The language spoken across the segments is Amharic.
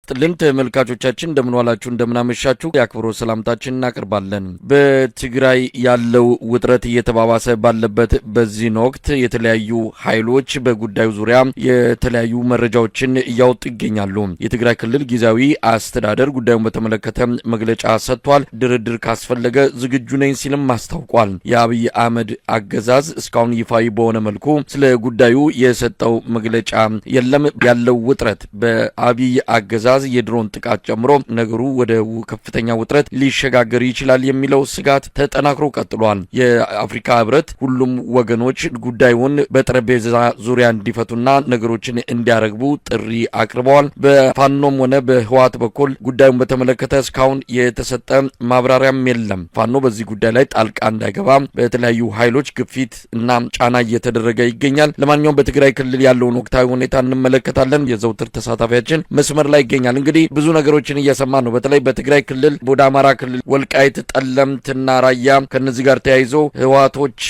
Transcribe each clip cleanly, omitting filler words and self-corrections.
ጥልን ተመልካቾቻችን እንደምን ዋላችሁ እንደምን አመሻችሁ ያክብሮ ሰላምታችንን እናቀርባለን። በትግራይ ያለው ውጥረት እየተባባሰ ባለበት በዚህ ወቅት የተለያዩ ኃይሎች በጉዳዩ ዙሪያ የተለያዩ መረጃዎችን እያወጡ ይገኛሉ። የትግራይ ክልል ጊዜያዊ አስተዳደር ጉዳዩን በተመለከተ መግለጫ ሰጥቷል። ድርድር ካስፈለገ ዝግጁ ነኝ ሲልም አስታውቋል። የአብይ አህመድ አገዛዝ እስካሁን ይፋዊ በሆነ መልኩ ስለ ጉዳዩ የሰጠው መግለጫ የለም። ያለው ውጥረት በአብይ አገዛዝ የድሮን ጥቃት ጨምሮ ነገሩ ወደ ከፍተኛ ውጥረት ሊሸጋገር ይችላል የሚለው ስጋት ተጠናክሮ ቀጥሏል። የአፍሪካ ህብረት ሁሉም ወገኖች ጉዳዩን በጠረጴዛ ዙሪያ እንዲፈቱና ነገሮችን እንዲያረግቡ ጥሪ አቅርበዋል። በፋኖም ሆነ በህወሓት በኩል ጉዳዩን በተመለከተ እስካሁን የተሰጠ ማብራሪያም የለም። ፋኖ በዚህ ጉዳይ ላይ ጣልቃ እንዳይገባ በተለያዩ ኃይሎች ግፊት እና ጫና እየተደረገ ይገኛል። ለማንኛውም በትግራይ ክልል ያለውን ወቅታዊ ሁኔታ እንመለከታለን። የዘውትር ተሳታፊያችን መስመር ላይ ይገኛል። እንግዲህ ብዙ ነገሮችን እየሰማን ነው። በተለይ በትግራይ ክልል ወደ አማራ ክልል ወልቃይት፣ ጠለምትና ራያ ከነዚህ ጋር ተያይዞ ህወሓቶች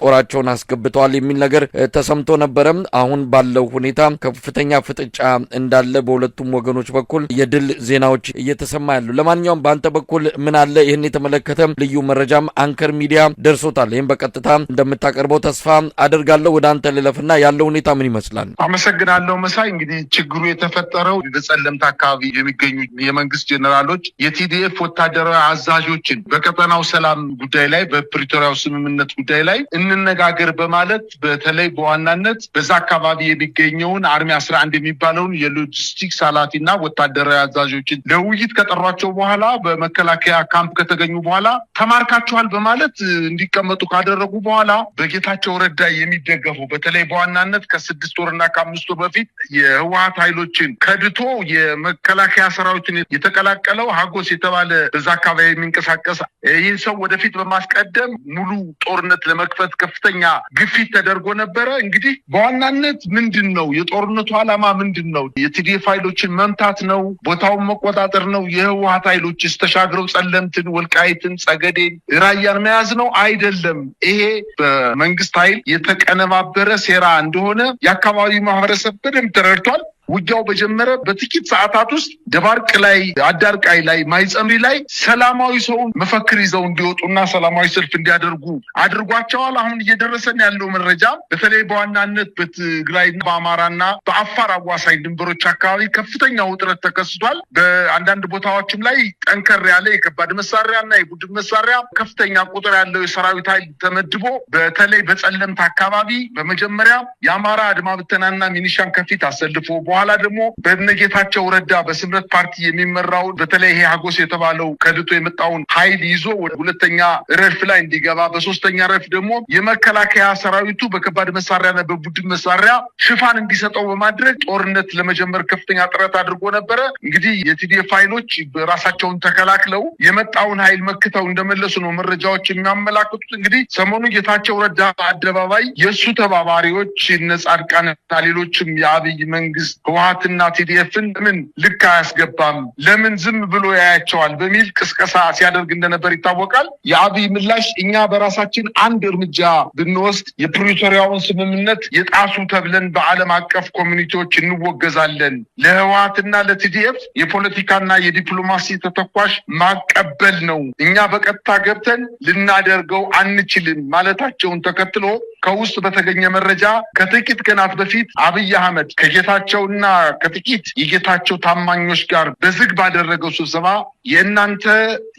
ጦራቸውን አስገብተዋል የሚል ነገር ተሰምቶ ነበረ። አሁን ባለው ሁኔታ ከፍተኛ ፍጥጫ እንዳለ በሁለቱም ወገኖች በኩል የድል ዜናዎች እየተሰማ ያሉ። ለማንኛውም በአንተ በኩል ምን አለ? ይህን የተመለከተ ልዩ መረጃም አንከር ሚዲያ ደርሶታል። ይህም በቀጥታ እንደምታቀርበው ተስፋ አደርጋለሁ። ወደ አንተ ልለፍና ያለው ሁኔታ ምን ይመስላል? አመሰግናለሁ መሳይ። እንግዲህ ችግሩ የተፈጠረው በጸለምት አካባቢ የሚገኙ የመንግስት ጄኔራሎች የቲዲኤፍ ወታደራዊ አዛዦችን በቀጠናው ሰላም ጉዳይ ላይ በፕሪቶሪያው ስምምነት ጉዳይ ላይ እንነጋገር በማለት በተለይ በዋናነት በዛ አካባቢ የሚገኘውን አርሚ 11 የሚባለውን የሎጂስቲክስ ኃላፊና ወታደራዊ አዛዦችን ለውይይት ከጠሯቸው በኋላ በመከላከያ ካምፕ ከተገኙ በኋላ ተማርካቸዋል በማለት እንዲቀመጡ ካደረጉ በኋላ በጌታቸው ረዳ የሚደገፉ በተለይ በዋናነት ከ6 ወርና ከ5 ወር በፊት የህወሓት ኃይሎችን ከድቶ የመከላከያ ሰራዊትን የተቀላቀለው ሀጎስ የተባለ በዛ አካባቢ የሚንቀሳቀስ ይህን ሰው ወደፊት በማስቀደም ሙሉ ጦርነት ለመክፈት ከፍተኛ ግፊት ተደርጎ ነበረ። እንግዲህ በዋናነት ምንድን ነው የጦርነቱ ዓላማ? ምንድን ነው? የቲዲኤፍ ኃይሎችን መምታት ነው? ቦታውን መቆጣጠር ነው? የህወሓት ኃይሎችስ ተሻግረው ጸለምትን፣ ወልቃይትን፣ ጸገዴን፣ ራያን መያዝ ነው? አይደለም። ይሄ በመንግስት ኃይል የተቀነባበረ ሴራ እንደሆነ የአካባቢው ማህበረሰብ በደንብ ተረድቷል። ውጊያው በጀመረ በጥቂት ሰዓታት ውስጥ ደባርቅ ላይ፣ አዳርቃይ ላይ፣ ማይጸምሪ ላይ ሰላማዊ ሰውን መፈክር ይዘው እንዲወጡና ሰላማዊ ሰልፍ እንዲያደርጉ አድርጓቸዋል። አሁን እየደረሰን ያለው መረጃ በተለይ በዋናነት በትግራይና በአማራና በአፋር አዋሳኝ ድንበሮች አካባቢ ከፍተኛ ውጥረት ተከስቷል። በአንዳንድ ቦታዎችም ላይ ጠንከር ያለ የከባድ መሳሪያና የቡድን መሳሪያ ከፍተኛ ቁጥር ያለው የሰራዊት ኃይል ተመድቦ በተለይ በጸለምት አካባቢ በመጀመሪያ የአማራ አድማ ብተናና ሚኒሻን ከፊት አሰልፎ በኋላ ደግሞ በነጌታቸው ረዳ በስምረት ፓርቲ የሚመራውን በተለይ ይሄ ሀጎስ የተባለው ከድቶ የመጣውን ኃይል ይዞ ወደ ሁለተኛ ረድፍ ላይ እንዲገባ፣ በሶስተኛ ረድፍ ደግሞ የመከላከያ ሰራዊቱ በከባድ መሳሪያና በቡድን መሳሪያ ሽፋን እንዲሰጠው በማድረግ ጦርነት ለመጀመር ከፍተኛ ጥረት አድርጎ ነበረ። እንግዲህ የቲዲኤፍ ኃይሎች በራሳቸውን ተከላክለው የመጣውን ኃይል መክተው እንደመለሱ ነው መረጃዎች የሚያመላክቱት። እንግዲህ ሰሞኑ ጌታቸው ረዳ አደባባይ የእሱ ተባባሪዎች እነ ጻድቃንና ሌሎችም የአብይ መንግስት ህወሓትና ቲዲኤፍን ለምን ልክ አያስገባም፣ ለምን ዝም ብሎ ያያቸዋል በሚል ቅስቀሳ ሲያደርግ እንደነበር ይታወቃል። የአብይ ምላሽ እኛ በራሳችን አንድ እርምጃ ብንወስድ የፕሪቶሪያውን ስምምነት የጣሱ ተብለን በዓለም አቀፍ ኮሚኒቲዎች እንወገዛለን፣ ለህወሓትና ለቲዲኤፍ የፖለቲካና የዲፕሎማሲ ተተኳሽ ማቀበል ነው፣ እኛ በቀጥታ ገብተን ልናደርገው አንችልም ማለታቸውን ተከትሎ ከውስጥ በተገኘ መረጃ ከጥቂት ቀናት በፊት አብይ አህመድ ከጌታቸውና ከጥቂት የጌታቸው ታማኞች ጋር በዝግ ባደረገው ስብሰባ የእናንተ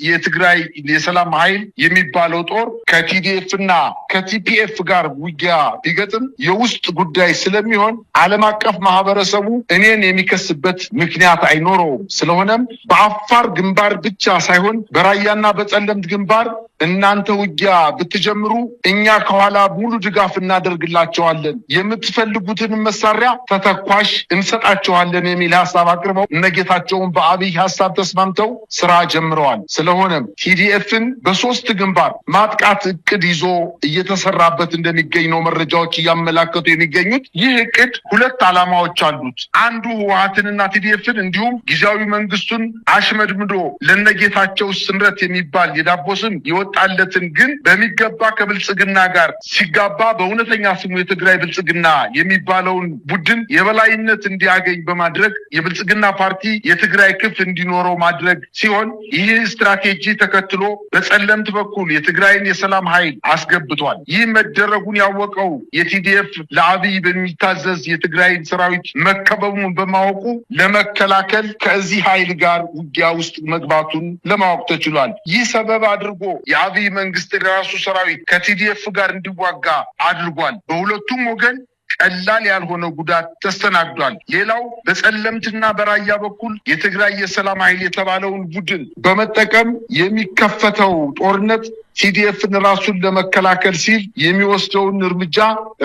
የትግራይ የሰላም ኃይል የሚባለው ጦር ከቲዲኤፍና ከቲፒኤፍ ጋር ውጊያ ቢገጥም የውስጥ ጉዳይ ስለሚሆን ዓለም አቀፍ ማህበረሰቡ እኔን የሚከስበት ምክንያት አይኖረውም። ስለሆነም በአፋር ግንባር ብቻ ሳይሆን በራያና በጸለምት ግንባር እናንተ ውጊያ ብትጀምሩ እኛ ከኋላ ሙሉ ድጋፍ እናደርግላቸዋለን፣ የምትፈልጉትን መሳሪያ ተተኳሽ እንሰጣቸዋለን የሚል ሀሳብ አቅርበው እነጌታቸውን በአብይ ሀሳብ ተስማምተው ስራ ጀምረዋል። ስለሆነም ቲዲኤፍን በ3 ግንባር ማጥቃት እቅድ ይዞ እየተሰራበት እንደሚገኝ ነው መረጃዎች እያመላከቱ የሚገኙት። ይህ እቅድ 2 ዓላማዎች አሉት። አንዱ ህወሓትንና ቲዲኤፍን እንዲሁም ጊዜያዊ መንግስቱን አሽመድምዶ ለነጌታቸው ስምረት የሚባል የዳቦ ስም የወጣለትን ግን በሚገባ ከብልጽግና ጋር ሲጋባ እየተግባባ በእውነተኛ ስሙ የትግራይ ብልጽግና የሚባለውን ቡድን የበላይነት እንዲያገኝ በማድረግ የብልጽግና ፓርቲ የትግራይ ክፍ እንዲኖረው ማድረግ ሲሆን ይህ ስትራቴጂ ተከትሎ በጸለምት በኩል የትግራይን የሰላም ኃይል አስገብቷል። ይህ መደረጉን ያወቀው የቲዲኤፍ ለአብይ በሚታዘዝ የትግራይን ሰራዊት መከበቡን በማወቁ ለመከላከል ከዚህ ኃይል ጋር ውጊያ ውስጥ መግባቱን ለማወቅ ተችሏል። ይህ ሰበብ አድርጎ የአብይ መንግስት የራሱ ሰራዊት ከቲዲኤፍ ጋር እንዲዋጋ አድርጓል። በሁለቱም ወገን ቀላል ያልሆነ ጉዳት ተስተናግዷል። ሌላው በጸለምትና በራያ በኩል የትግራይ የሰላም ኃይል የተባለውን ቡድን በመጠቀም የሚከፈተው ጦርነት ቲዲኤፍን ራሱን ለመከላከል ሲል የሚወስደውን እርምጃ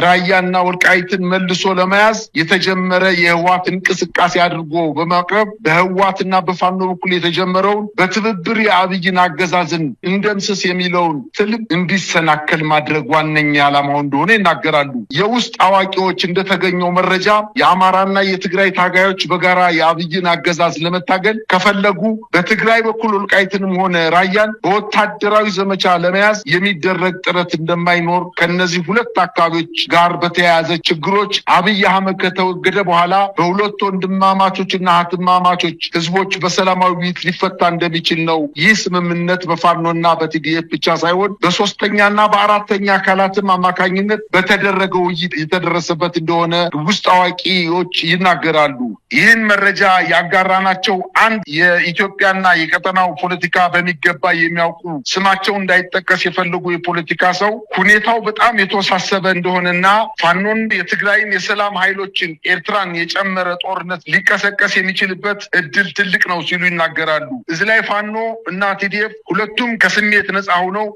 ራያና ወልቃይትን መልሶ ለመያዝ የተጀመረ የህዋት እንቅስቃሴ አድርጎ በማቅረብ በህዋትና በፋኖ በኩል የተጀመረውን በትብብር የአብይን አገዛዝን እንደምስስ የሚለውን ትልም እንዲሰናከል ማድረግ ዋነኛ ዓላማው እንደሆነ ይናገራሉ። የውስጥ አዋቂዎች እንደተገኘው መረጃ የአማራና የትግራይ ታጋዮች በጋራ የአብይን አገዛዝ ለመታገል ከፈለጉ በትግራይ በኩል ወልቃይትንም ሆነ ራያን በወታደራዊ ዘመቻ ለመያዝ የሚደረግ ጥረት እንደማይኖር ከነዚህ ሁለት አካባቢዎች ጋር በተያያዘ ችግሮች አብይ አህመድ ከተወገደ በኋላ በሁለት ወንድማማቾችና እህትማማቾች ህዝቦች በሰላማዊ ውይይት ሊፈታ እንደሚችል ነው። ይህ ስምምነት በፋኖና በቲዲኤፍ ብቻ ሳይሆን በሶስተኛና በአራተኛ አካላትም አማካኝነት በተደረገው ውይይት የተደረሰበት እንደሆነ ውስጥ አዋቂዎች ይናገራሉ። ይህን መረጃ ያጋራናቸው አንድ የኢትዮጵያና የቀጠናው ፖለቲካ በሚገባ የሚያውቁ ስማቸው እንዳይጠቀስ የፈለጉ የፖለቲካ ሰው ሁኔታው በጣም የተወሳሰበ እንደሆነና ፋኖን የትግራይን የሰላም ኃይሎችን ኤርትራን የጨመረ ጦርነት ሊቀሰቀስ የሚችልበት እድል ትልቅ ነው ሲሉ ይናገራሉ። እዚህ ላይ ፋኖ እና ቲዲኤፍ ሁለቱም ከስሜት ነፃ ሆነው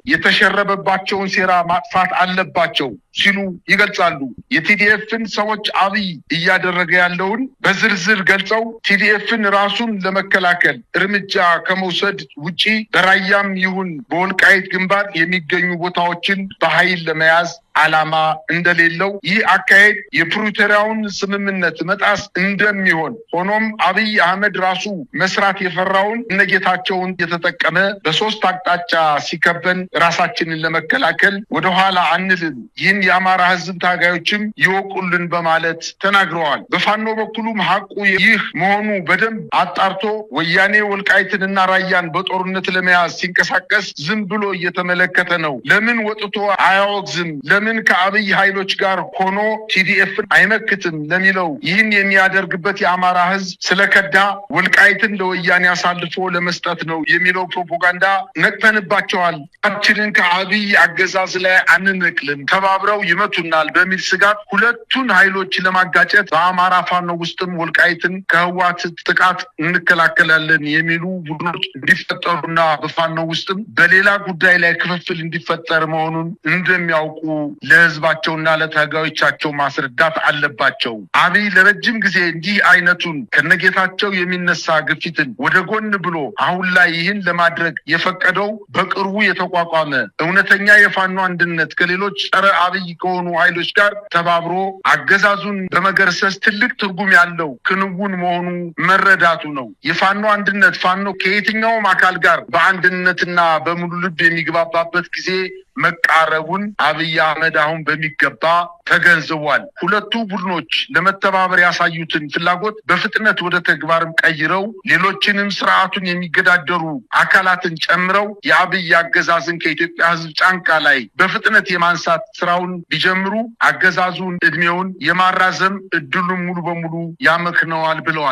የተሸረበባቸውን ሴራ ማጥፋት አለባቸው ሲሉ ይገልጻሉ። የቲዲኤፍን ሰዎች አብይ እያደረገ ያለውን በዝርዝር ገልጸው ቲዲኤፍን ራሱን ለመከላከል እርምጃ ከመውሰድ ውጪ በራያም ይሁን በወልቃይት ግንባር የሚገኙ ቦታዎችን በኃይል ለመያዝ ዓላማ እንደሌለው ይህ አካሄድ የፕሪቶሪያውን ስምምነት መጣስ እንደሚሆን ሆኖም አብይ አህመድ ራሱ መስራት የፈራውን እነጌታቸውን የተጠቀመ በሶስት አቅጣጫ ሲከበን ራሳችንን ለመከላከል ወደኋላ አንልም፣ ይህን የአማራ ህዝብ ታጋዮችም ይወቁልን በማለት ተናግረዋል። በፋኖ በኩሉም ሐቁ ይህ መሆኑ በደንብ አጣርቶ ወያኔ ወልቃይትንና ራያን በጦርነት ለመያዝ ሲንቀሳቀስ ዝም ብሎ እየተመለከተ ነው። ለምን ወጥቶ አያወግዝም? ለምን ከአብይ ኃይሎች ጋር ሆኖ ቲዲኤፍን አይመክትም ለሚለው ይህን የሚያደርግበት የአማራ ህዝብ ስለከዳ ወልቃይትን ለወያኔ አሳልፎ ለመስጠት ነው የሚለው ፕሮፓጋንዳ ነቅተንባቸዋል። አችንን ከአብይ አገዛዝ ላይ አንነቅልም፣ ተባብረው ይመቱናል በሚል ስጋት ሁለቱን ኃይሎች ለማጋጨት በአማራ ፋኖ ውስጥም ወልቃይትን ከህዋት ጥቃት እንከላከላለን የሚሉ ቡድኖች እንዲፈጠሩና በፋኖ ውስጥም በሌላ ጉዳይ ላይ ክፍፍል እንዲፈጠር መሆኑን እንደሚያውቁ ለህዝባቸውና ለታጋዮቻቸው ማስረዳት አለባቸው። አብይ ለረጅም ጊዜ እንዲህ አይነቱን ከነጌታቸው የሚነሳ ግፊትን ወደ ጎን ብሎ አሁን ላይ ይህን ለማድረግ የፈቀደው በቅርቡ የተቋቋመ እውነተኛ የፋኖ አንድነት ከሌሎች ጸረ አብይ ከሆኑ ኃይሎች ጋር ተባብሮ አገዛዙን በመገርሰስ ትልቅ ትርጉም ያለው ክንውን መሆኑ መረዳቱ ነው። የፋኖ አንድነት ፋኖ ከየትኛውም አካል ጋር በአንድነትና በሙሉ ልብ የሚግባባበት ጊዜ መቃረቡን አብይ አህመድ አሁን በሚገባ ተገንዝቧል። ሁለቱ ቡድኖች ለመተባበር ያሳዩትን ፍላጎት በፍጥነት ወደ ተግባርም ቀይረው ሌሎችንም ስርዓቱን የሚገዳደሩ አካላትን ጨምረው የአብይ አገዛዝን ከኢትዮጵያ ህዝብ ጫንቃ ላይ በፍጥነት የማንሳት ስራውን ቢጀምሩ አገዛዙን እድሜውን የማራዘም እድሉን ሙሉ በሙሉ ያመክነዋል ብለዋል።